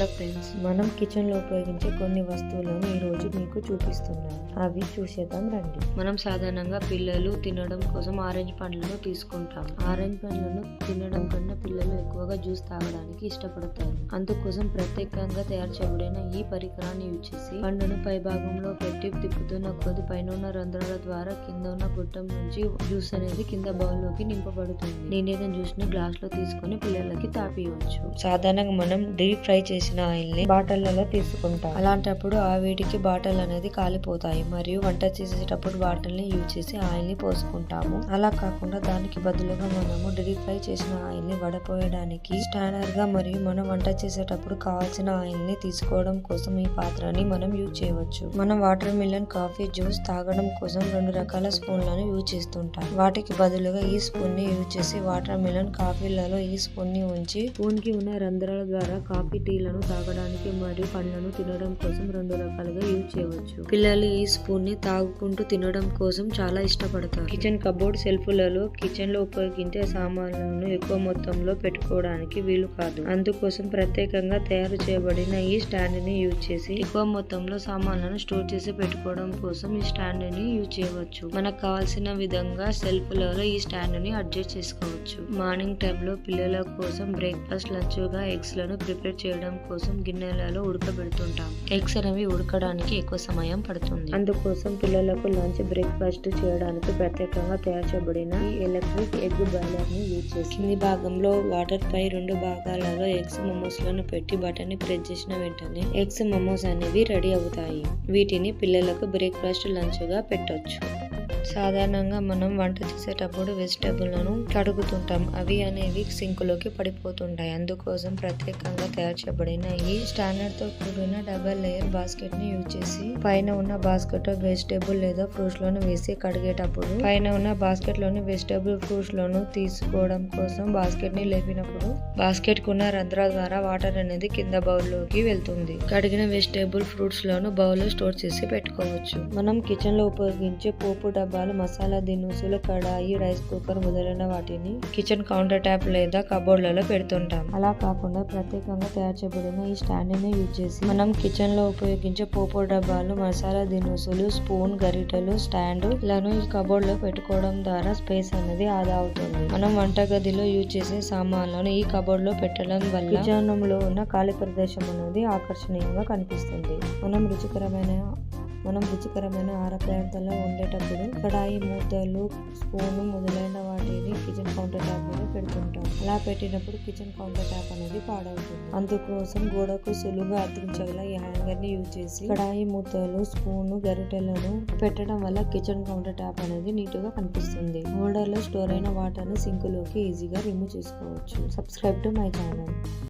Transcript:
Hello friends, మనం kitchen లో ఉపయోగించే కొన్ని వస్తువులను ఈ రోజు మీకు చూపిస్తున్నాను. అవి చూసేద్దాం రండి. మనం సాధారణంగా పిల్లలు తినడం కోసం ఆరెంజ్ పండ్లను తీసుకుంటాం. ఆరెంజ్ పండ్లను తినడం కన్నా పిల్లలు ఎక్కువగా జ్యూస్ తాగడానికి ఇష్టపడతారు. అందుకోసం ప్రత్యేకంగా తయారు చేయబడిన ఈ పరికరాన్ని యూజ్ చేసి పండును పై భాగంలో పెట్టి తిప్పుతున్న కొద్ది పైన ఉన్న రంధ్రాల ద్వారా కింద ఉన్న గొట్టం నుంచి జ్యూస్ అనేది కింద బౌల్ లోకి నింపబడుతుంది. నిండిన జ్యూస్ ని గ్లాస్ లో తీసుకొని పిల్లలకి తాపియవచ్చు. సాధారణంగా మనం డీప్ ఫ్రై చేసిన ఆయిల్ ని బాటిళ్లలో తీసుకుంటాం. అలాంటప్పుడు ఆ వేడికి బాటిల్ అనేది కాలిపోతాయి మరియు వంట చేసేటప్పుడు బాటిల్ ని యూజ్ చేసి ఆయిల్ ని పోసుకుంటాము. అలా కాకుండా దానికి బదులుగా మనము డీప్ ఫ్రై చేసిన ఆయిల్ ని వడపోయడానికి స్టాండర్ గా మరియు మనం వంట చేసేటప్పుడు కావాల్సిన ఆయిల్ ని తీసుకోవడం కోసం ఈ పాత్రని మనం యూజ్ చేయవచ్చు. మనం వాటర్ మిలన్ కాఫీ జ్యూస్ తాగడం కోసం 2 రకాల స్పూన్లను యూజ్ చేస్తుంటాం. వాటికి బదులుగా ఈ స్పూన్ ని యూజ్ చేసి వాటర్ మిలన్ కాఫీలలో ఈ స్పూన్ ని ఉంచి స్పూన్ కి ఉన్న రంధ్రాల ద్వారా కాఫీ టీలను తాగడానికి మరియు పండ్లను తినడం కోసం 2 రకాలుగా యూజ్ చేయవచ్చు. పిల్లలు ఈ స్పూన్ ని తాగుకుంటూ తినడం కోసం చాలా ఇష్టపడతారు. కిచెన్ కబోర్డ్ సెల్ఫ్లలో కిచెన్ లో ఉపయోగించే సామాన్లను ఎక్కువ మొత్తంలో పెట్టుకోవడానికి వీలు కాదు. అందుకోసం ప్రత్యేకంగా తయారు చేయబడిన ఈ స్టాండ్ ని యూజ్ చేసి ఎక్కువ మొత్తంలో సామాన్లను స్టోర్ చేసి పెట్టుకోవడం కోసం ఈ స్టాండ్ ని యూజ్ చేయవచ్చు. మనకు కావాల్సిన విధంగా సెల్ఫ్లలో ఈ స్టాండ్ ని అడ్జస్ట్ చేసుకోవచ్చు. మార్నింగ్ టైమ్ లో పిల్లల కోసం బ్రేక్ఫాస్ట్ లంచ్ గా ఎగ్స్ లను ప్రిపేర్ చేయడం కోసం గిన్నెలలో ఉడకబెడుతుంటాం. ఎగ్స్ అనేవి ఉడకడానికి ఎక్కువ సమయం పడుతుంది. అందుకోసం పిల్లలకు లంచ్ బ్రేక్ఫాస్ట్ చేయడానికి ప్రత్యేకంగా తయారు చేయబడిన ఈ ఎలక్ట్రిక్ ఎగ్ బాయిలర్ ని యూజ్ చేసి కింది భాగంలో వాటర్ పై 2 భాగాలలో ఎగ్స్ మోమోస్ లను పెట్టి బటన్ ని ప్రెస్ చేసిన వెంటనే ఎగ్స్ మోమోస్ అనేవి రెడీ అవుతాయి. వీటిని పిల్లలకు బ్రేక్ఫాస్ట్ లంచ్ గా పెట్టొచ్చు. సాధారణంగా మనం వంట చేసేటప్పుడు వెజిటబుల్లను కడుగుతుంటాం. అవి అనేవి సింక్ లోకి పడిపోతుంటాయి. అందుకోసం ప్రత్యేకంగా తయారు చేయబడిన ఈ స్టాండర్డ్ తో కూడిన డబల్ లేయర్ బాస్కెట్ ని యూజ్ చేసి పైన ఉన్న బాస్కెట్ లో వెజిటబుల్ లేదా ఫ్రూట్స్ లను వేసి కడిగేటప్పుడు పైన ఉన్న బాస్కెట్ లోని వెజిటబుల్ ఫ్రూట్స్ లను తీసుకోవడం కోసం బాస్కెట్ ని లేపినప్పుడు బాస్కెట్ కున్న రంధ్రాల ద్వారా వాటర్ అనేది కింద బౌల్ లోకి వెళ్తుంది. కడిగిన వెజిటబుల్ ఫ్రూట్స్ లను బౌల్ లో స్టోర్ చేసి పెట్టుకోవచ్చు. మనం కిచెన్ లో ఉపయోగించే పోపు డబ్బాలు, మసాలా దినుసులు, కడాయి, రైస్ కుక్కర్ మొదలైన వాటిని కిచెన్ కౌంటర్ టాప్ లేదా కబోర్డ్లలో పెడుతుంటాం. అలా కాకుండా ప్రత్యేకంగా తయారు చేయబడిన ఈ స్టాండ్ ని యూజ్ చేసి మనం కిచెన్ లో ఉపయోగించే పోపు డబ్బాలు, మసాలా దినుసులు, స్పూన్, గరిటెలు, స్టాండ్ లను ఈ కబోర్డ్ లో పెట్టుకోవడం ద్వారా స్పేస్ అనేది ఆదా అవుతుంది. మనం వంటగదిలో యూజ్ చేసే సామాన్లను ఈ కబోర్డ్ లో పెట్టడం వల్ల కిచెన్ లో ఉన్న ఖాళీ ప్రదేశం అనేది ఆకర్షణీయంగా కనిపిస్తుంది. మనం రుచికరమైన ఆహార పదార్థాలు వండేటప్పుడు కడాయి మూతలు, స్పూను మొదలైన వాటిని కిచెన్ కౌంటర్ టాప్ మీద పెడుతుంటాం. అలా పెట్టినప్పుడు కిచెన్ కౌంటర్ టాప్ అనేది పాడవుతుంది. అందుకోసం గోడకు సులువుగా అతికించగల ఈ హ్యాంగర్ ని యూజ్ చేసి కడాయి మూతలు, స్పూను, గరిటెలను పెట్టడం వల్ల కిచెన్ కౌంటర్ టాప్ అనేది నీట్ గా కనిపిస్తుంది. హోల్డర్ లో స్టోర్ అయిన వాటర్ ని సింక్ లోకి ఈజీగా రిమూవ్ చేసుకోవచ్చు. Subscribe to my channel.